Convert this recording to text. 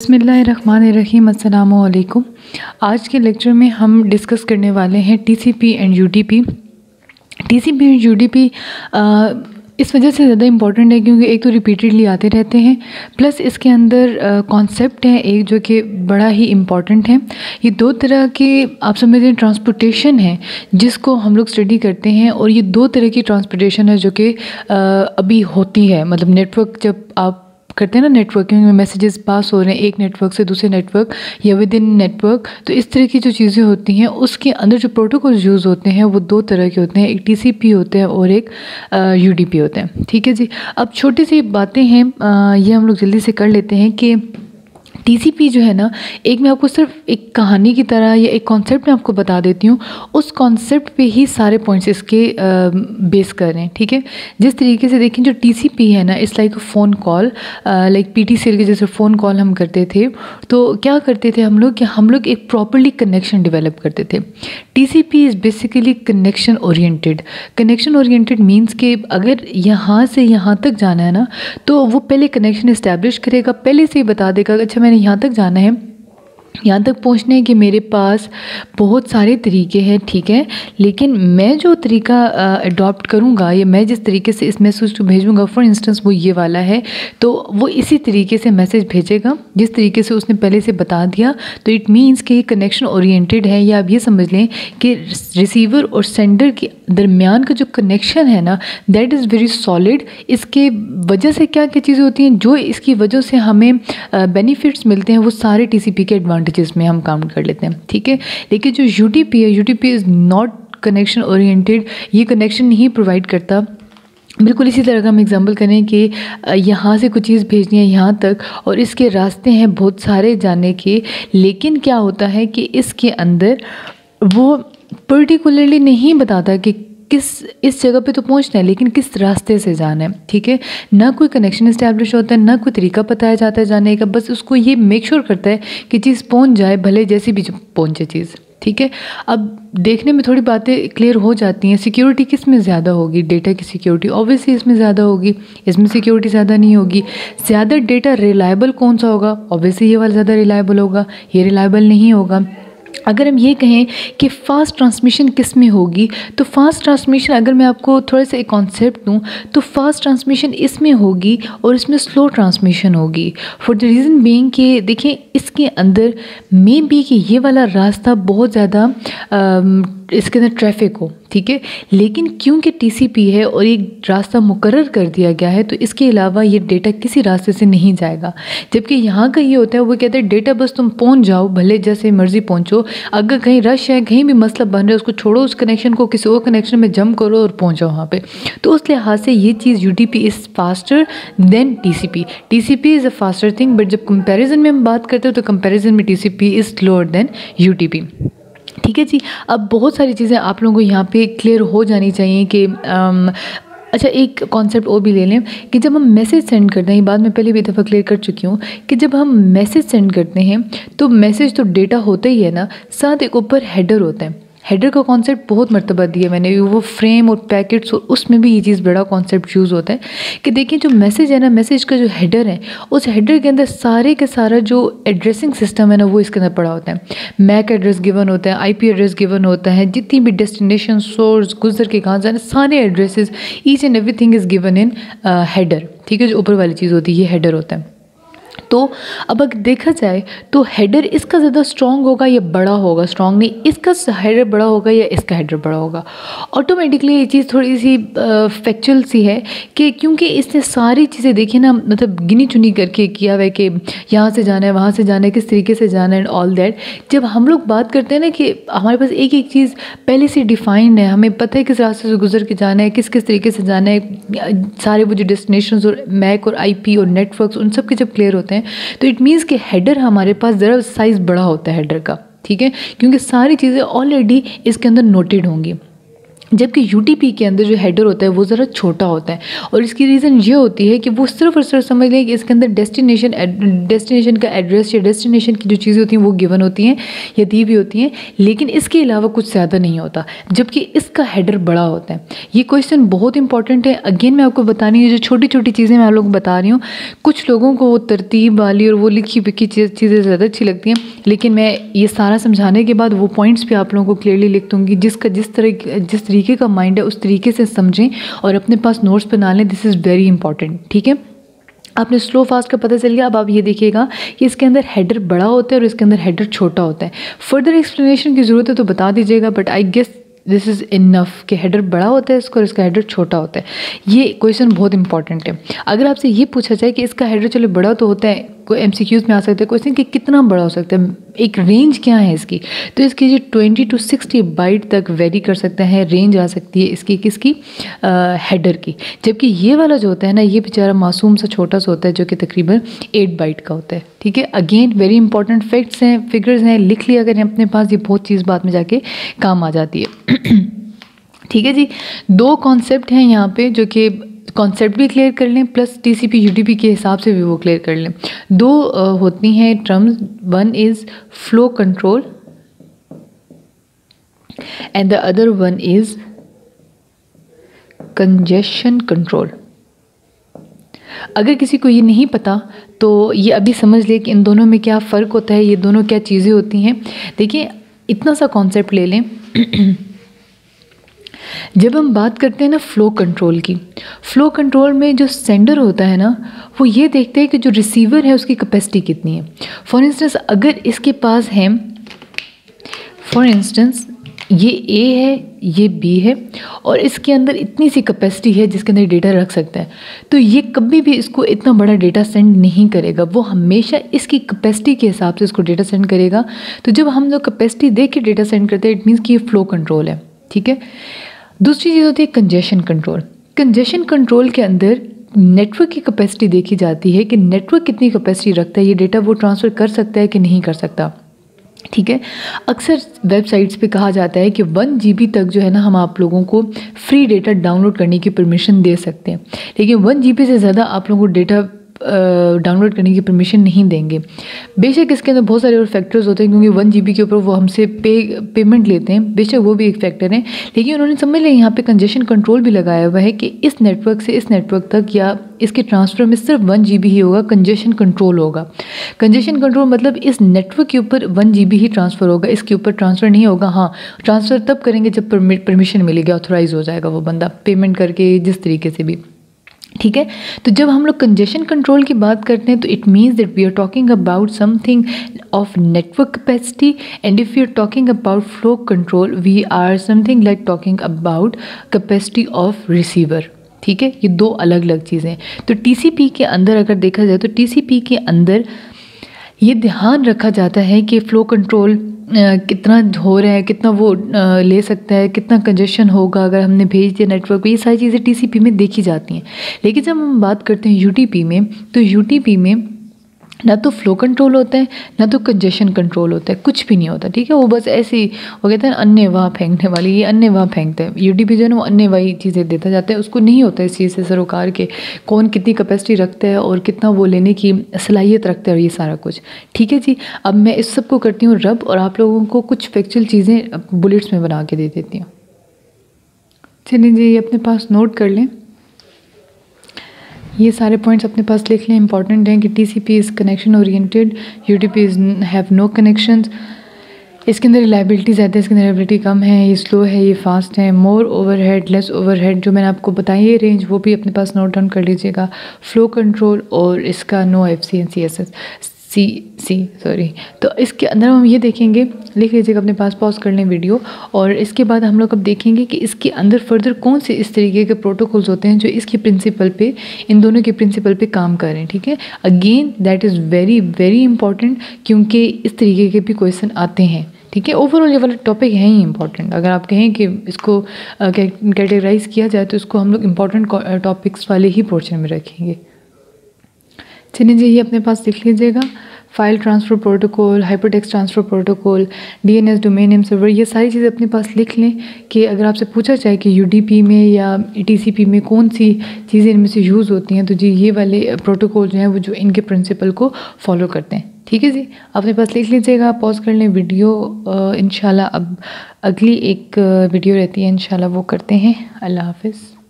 बिस्मिल्लाहिर्रहमानिर्रहीम। अस्सलामु अलैकुम। आज के लेक्चर में हम डिस्कस करने वाले हैं TCP and UDP. TCP and UDP इस वजह से ज़्यादा इम्पॉर्टेंट है क्योंकि एक तो रिपीटेडली आते रहते हैं, प्लस इसके अंदर कॉन्सेप्ट है एक जो कि बड़ा ही इम्पॉर्टेंट है। ये दो तरह के आप समझते हैं ट्रांसपोर्टेशन है जिसको हम लोग स्टडी करते हैं, और ये दो तरह की ट्रांसपोर्टेशन है जो कि अभी होती है। मतलब नेटवर्क जब आप करते हैं ना, नेटवर्किंग में मैसेजेस पास हो रहे हैं एक नेटवर्क से दूसरे नेटवर्क या विद इन नेटवर्क, तो इस तरह की जो चीज़ें होती हैं उसके अंदर जो प्रोटोकॉल्स यूज़ होते हैं वो दो तरह के होते हैं, एक टीसीपी होते हैं और एक यूडीपी होते हैं। ठीक है जी। अब छोटी सी बातें हैं, ये हम लोग जल्दी से कर लेते हैं कि टीसीपी जो है ना, एक मैं आपको सिर्फ एक कहानी की तरह या एक कॉन्सेप्ट में आपको बता देती हूँ, उस कॉन्सेप्ट पे ही सारे पॉइंट्स इसके बेस कर रहे हैं। ठीक है। जिस तरीके से देखें जो टीसीपी है ना, it's like a phone call, like PTCL के जैसे फ़ोन कॉल हम करते थे, तो क्या करते थे हम लोग कि हम लोग एक प्रॉपरली कनेक्शन डेवलप करते थे। TCP is basically connection oriented. Connection oriented means कि अगर यहाँ से यहाँ तक जाना है ना, तो वो पहले कनेक्शन इस्टेब्लिश करेगा, पहले से ही बता देगा अच्छा मैंने यहाँ तक जाना है, यहाँ तक पहुँचने के मेरे पास बहुत सारे तरीके हैं। ठीक है, लेकिन मैं जो तरीका अडॉप्ट करूँगा या मैं जिस तरीके से इस मैसेज को भेजूँगा, फॉर इंस्टेंस वो ये वाला है, तो वो इसी तरीके से मैसेज भेजेगा जिस तरीके से उसने पहले से बता दिया। तो इट मीन्स कि ये कनेक्शन ओरिएंटेड है, या आप ये समझ लें कि रिसीवर और सेंडर के दरमियान का जो कनेक्शन है ना, दैट इज़ वेरी सॉलिड। इसके वजह से क्या क्या चीज़ें होती हैं जो इसकी वजह से हमें बेनिफिट्स मिलते हैं, वो सारे टीसीपी के एडवांटेजेस में हम काउंट कर लेते हैं। ठीक है। लेकिन जो यूडीपी है, UDP is not connection oriented, ये कनेक्शन नहीं प्रोवाइड करता। बिल्कुल इसी तरह का हम एग्जांपल करें कि यहाँ से कुछ चीज़ भेजनी है यहाँ तक, और इसके रास्ते हैं बहुत सारे जाने के, लेकिन क्या होता है कि इसके अंदर वो पर्टिकुलरली नहीं बताता कि किस इस जगह पे तो पहुंचना है, लेकिन किस रास्ते से जाना है। ठीक है। ना कोई कनेक्शन इस्टेब्लिश होता है, ना कोई तरीका बताया जाता है जाने का, बस उसको ये मेक श्योर करता है कि चीज़ पहुंच जाए, भले जैसी भी पहुंचे चीज़। ठीक है। अब देखने में थोड़ी बातें क्लियर हो जाती हैं। सिक्योरिटी किस में ज़्यादा होगी? डेटा की सिक्योरिटी ऑब्वियसली इसमें ज़्यादा होगी, इसमें सिक्योरिटी ज़्यादा नहीं होगी। ज़्यादा डेटा रिलायबल कौन सा होगा? ऑब्वियसली ये वाला ज़्यादा रिलायबल होगा, ये रिलायबल नहीं होगा। अगर हम ये कहें कि फ़ास्ट ट्रांसमिशन किस में होगी, तो फ़ास्ट ट्रांसमिशन अगर मैं आपको थोड़ा सा एक कॉन्सेप्ट दूं, तो फ़ास्ट ट्रांसमिशन इसमें होगी और इसमें स्लो ट्रांसमिशन होगी। फॉर द रीज़न बीइंग कि देखें इसके अंदर मे बी कि ये वाला रास्ता बहुत ज़्यादा इसके अंदर ट्रैफिक हो। ठीक है। लेकिन क्योंकि टीसीपी है और एक रास्ता मुकर्रर कर दिया गया है, तो इसके अलावा ये डेटा किसी रास्ते से नहीं जाएगा। जबकि यहाँ का ये होता है, वो कहते हैं डेटा बस तुम पहुँच जाओ, भले जैसे मर्जी पहुँचो, अगर कहीं रश है, कहीं भी मसला बन रहा है, उसको छोड़ो, उस कनेक्शन को किसी और कनेक्शन में जंप करो और पहुँच जाओ वहाँ पे। तो उस लिहाज से ये चीज़ UDP is faster than TCP. TCP is a faster thing, but जब कंपैरिजन में हम बात करते हो तो कंपैरिजन में TCP is slower than UDP. ठीक है जी। अब बहुत सारी चीज़ें आप लोगों को यहाँ पे क्लियर हो जानी चाहिए कि अच्छा एक कॉन्सेप्ट और भी ले लें कि जब हम मैसेज सेंड करते हैं, ये बात मैं पहले भी एक दफ़ा क्लियर कर चुकी हूँ कि जब हम मैसेज सेंड करते हैं तो मैसेज तो डेटा होता ही है ना, साथ एक ऊपर हेडर होता है। हेडर का कॉन्सेप्ट बहुत मर्तबा दिया मैंने, वो फ्रेम और पैकेट्स, और उसमें भी ये चीज़ बड़ा कॉन्सेप्ट यूज़ होता है कि देखिए जो मैसेज है ना, मैसेज का जो हेडर है, उस हेडर के अंदर सारे के सारा जो एड्रेसिंग सिस्टम है ना, वो इसके अंदर पड़ा होता है। मैक एड्रेस गिवन होता है, आईपी एड्रेस गिवन होता है, जितनी भी डेस्टिनेशन, सोर्स, गुजर के कहाँ जाना, सारे addresses, each and everything is given in header. ठीक है। जो ऊपर वाली चीज़ होती है ये हेडर होता है। तो अब अगर देखा जाए तो हेडर इसका ज़्यादा स्ट्रॉन्ग होगा या बड़ा होगा? स्ट्रॉन्ग नहीं, इसका हेडर बड़ा होगा या इसका हेडर बड़ा होगा? ऑटोमेटिकली ये चीज़ थोड़ी सी फैक्चुअल सी है कि क्योंकि इसने सारी चीज़ें देखी ना, मतलब गिनी चुनी करके किया हुआ है कि यहाँ से जाना है, वहाँ से जाना है, किस तरीके से जाना है एंड ऑल दैट। जब हम लोग बात करते हैं ना कि हमारे पास एक एक चीज़ पहले से डिफाइंड है, हमें पता है किस रास्ते से गुजर के जाना है, किस किस तरीके से जाना है, सारे वो जो डेस्टिनेशन और मैक और आईपी और नेटवर्क्स उन सब के जब क्लियर होते हैं, तो इट मीन्स कि हेडर हमारे पास ज़रा साइज़ बड़ा होता है हेडर का। ठीक है। क्योंकि सारी चीज़ें ऑलरेडी इसके अंदर नोटेड होंगी। जबकि यूटीपी के अंदर जो हेडर होता है वो ज़रा छोटा होता है, और इसकी रीज़न ये होती है कि वो सिर्फ और सिर्फ समझ लें कि इसके अंदर डेस्टिनेशन का एड्रेस या डेस्टिनेशन की जो चीज़ें होती हैं वो गिवन होती हैं या दी भी होती हैं, लेकिन इसके अलावा कुछ ज़्यादा नहीं होता, जबकि इसका हेडर बड़ा होता है। ये क्वेश्चन बहुत इंपॉर्टेंट है। अगेन मैं आपको बतानी है, जो छोटी छोटी चीज़ें मैं आप लोगों को बता रही हूँ, कुछ लोगों को वो तरतीब वाली और वो लिखी पिखी चीज़ें ज़्यादा अच्छी लगती हैं, लेकिन मैं ये सारा समझाने के बाद वो पॉइंट्स भी आप लोगों को क्लियरली लिख दूँगी, जिस तरीके का माइंड है उस तरीके से समझें और अपने पास नोट्स बना लें। दिस इज़ वेरी इंपॉर्टेंट, ठीक है। आपने स्लो फास्ट का पता चल गया। अब आप ये देखिएगा कि इसके अंदर हेडर बड़ा होता है और इसके अंदर हेडर छोटा होता है। फर्दर एक्सप्लेनेशन की ज़रूरत है तो बता दीजिएगा, but I guess this is enough कि हेडर बड़ा होता है इसका और इसका हेडर छोटा होता है। ये क्वेश्चन बहुत इंपॉर्टेंट है। अगर आपसे ये पूछा जाए कि इसका हेडर चलो बड़ा तो होता है, कोई MCQs में आ सकता है क्वेश्चन कि कितना बड़ा हो सकता है, एक रेंज क्या है इसकी, तो इसकी जो 20 to 60 बाइट तक वेरी कर सकता है, रेंज आ सकती है इसकी किसकी, हेडर की। जबकि ये वाला जो होता है ना, ये बेचारा मासूम सा छोटा सा होता है जो कि तकरीबन 8 बाइट का होता है, ठीक है। अगेन वेरी इंपॉर्टेंट फैक्ट्स हैं, फिगर्स हैं, लिख लिया करें अपने पास, ये बहुत चीज़ बाद में जाके काम आ जाती है। ठीक है जी, दो कॉन्सेप्ट हैं यहाँ पे जो कि कॉन्सेप्ट भी क्लियर कर लें प्लस TCP UDP के हिसाब से भी वो क्लियर कर लें। दो होती हैं terms, one is flow control and the other one is congestion control. अगर किसी को ये नहीं पता तो ये अभी समझ ले कि इन दोनों में क्या फ़र्क होता है, ये दोनों क्या चीज़ें होती हैं। देखिए इतना सा कॉन्सेप्ट ले लें। जब हम बात करते हैं ना फ़्लो कंट्रोल की, फ़्लो कंट्रोल में जो सेंडर होता है ना, वो ये देखते हैं कि जो रिसीवर है उसकी कैपेसिटी कितनी है। फॉर इंस्टेंस अगर इसके पास है, फॉर इंस्टेंस ये A है, ये B है और इसके अंदर इतनी सी कैपेसिटी है जिसके अंदर डेटा रख सकता है, तो ये कभी भी इसको इतना बड़ा डेटा सेंड नहीं करेगा, वो हमेशा इसकी कैपेसिटी के हिसाब से इसको डेटा सेंड करेगा। तो जब हम लोग कैपेसिटी देख के डेटा सेंड करते हैं, इट मीन्स कि ये फ़्लो कंट्रोल है, ठीक है। दूसरी चीज़ होती है कंजेशन कंट्रोल। कंजेशन कंट्रोल के अंदर नेटवर्क की कैपेसिटी देखी जाती है कि नेटवर्क कितनी कैपेसिटी रखता है, ये डेटा वो ट्रांसफ़र कर सकता है कि नहीं कर सकता, ठीक है। अक्सर वेबसाइट्स पे कहा जाता है कि 1 GB तक जो है ना हम आप लोगों को फ्री डेटा डाउनलोड करने की परमिशन दे सकते हैं, लेकिन 1 GB से ज़्यादा आप लोगों को डेटा डाउनलोड करने की परमिशन नहीं देंगे। बेशक इसके अंदर बहुत सारे और फैक्टर्स होते हैं, क्योंकि 1 GB के ऊपर वो हमसे पेमेंट लेते हैं, बेशक वो भी एक फैक्टर है, लेकिन उन्होंने समझ लिया यहाँ पे कंजेशन कंट्रोल भी लगाया हुआ है कि इस नेटवर्क से इस नेटवर्क तक या इसके ट्रांसफ़र में सिर्फ 1 GB ही होगा, कंजेशन कंट्रोल होगा। कंजेशन कंट्रोल मतलब इस नेटवर्क के ऊपर 1 GB ही ट्रांसफ़र होगा, इसके ऊपर ट्रांसफ़र नहीं होगा। हाँ, ट्रांसफ़र तब करेंगे जब परमिशन मिलेगी, ऑथोराइज़ हो जाएगा वो बंदा पेमेंट करके जिस तरीके से भी, ठीक है। तो जब हम लोग कंजेशन कंट्रोल की बात करते हैं तो it means that we are talking about something of network capacity, and if you are talking about flow control we are something like talking about capacity of receiver, ठीक है। ये दो अलग अलग चीज़ें हैं। तो TCP के अंदर अगर देखा जाए तो TCP के अंदर ये ध्यान रखा जाता है कि फ़्लो कंट्रोल कितना हो रहा है, कितना वो ले सकता है, कितना कंजेशन होगा अगर हमने भेज दिया नेटवर्क पे, ये सारी चीज़ें TCP में देखी जाती हैं। लेकिन जब हम बात करते हैं UDP में, तो UDP में ना तो फ़्लो कंट्रोल होता है ना तो कंजेशन कंट्रोल होता है, कुछ भी नहीं होता, ठीक है। वो बस ऐसे ही वो कहते हैं अन्य वाह फेंकने वाली, ये अन्य वाह फेंकते हैं। UDP जो है ना वो अन्य वाही चीज़ें देता जाता है, उसको नहीं होता इस चीज़ से सरोकार के कौन कितनी कैपेसिटी रखता है और कितना वो लेने की सलाहियत रखता है और ये सारा कुछ, ठीक है जी। अब मैं इस सब को करती हूँ रब और आप लोगों को कुछ फैक्चुअल चीज़ें बुलेट्स में बना के दे देती हूँ। चलिए जी, ये अपने पास नोट कर लें, ये सारे पॉइंट्स अपने पास लिख लें, इंपॉर्टेंट हैं कि TCP is connection oriented, UDP is have no connections. इसके अंदर रिलायबिलिटी ज़्यादा है, इसके अंदर रिलायबिलिटी कम है, ये स्लो है, ये फास्ट है, मोर ओवरहेड लेस ओवरहेड, जो मैंने आपको बताई है रेंज वो भी अपने पास नोट डाउन कर लीजिएगा। फ्लो कंट्रोल और इसका no FC and CSS sorry. तो इसके अंदर हम ये देखेंगे, लिख लीजिएगा अपने पास, पॉज कर लें वीडियो, और इसके बाद हम लोग अब देखेंगे कि इसके अंदर फर्दर कौन से इस तरीके के प्रोटोकॉल्स होते हैं जो इसके प्रिंसिपल पे, इन दोनों के प्रिंसिपल पे काम कर रहे हैं, ठीक है। Again that is very very important, क्योंकि इस तरीके के भी क्वेश्चन आते हैं, ठीक है। ओवरऑल ये वाला टॉपिक है ही इंपॉर्टेंट। अगर आप कहें कि इसको कैटेगराइज किया जाए तो इसको हम लोग इंपॉर्टेंट टॉपिक्स वाले ही पोर्शन में रखेंगे। चलिए जी, ये अपने पास लिख लीजिएगा। File transfer protocol, hypertext transfer protocol, DNS domain name server, ये सारी चीज़ें अपने पास लिख लें कि अगर आपसे पूछा जाए कि यूडीपी में या टीसीपी में कौन सी चीज़ें इनमें से यूज़ होती हैं, तो जी ये वाले प्रोटोकॉल जो हैं वो जो इनके प्रिंसिपल को फॉलो करते हैं। ठीक है जी, अपने पास लिख लीजिएगा, पॉज कर लें वीडियो। इंशाल्लाह अब अगली एक वीडियो रहती है, इंशाल्लाह वो करते हैं। अल्लाह हाफ़िज़।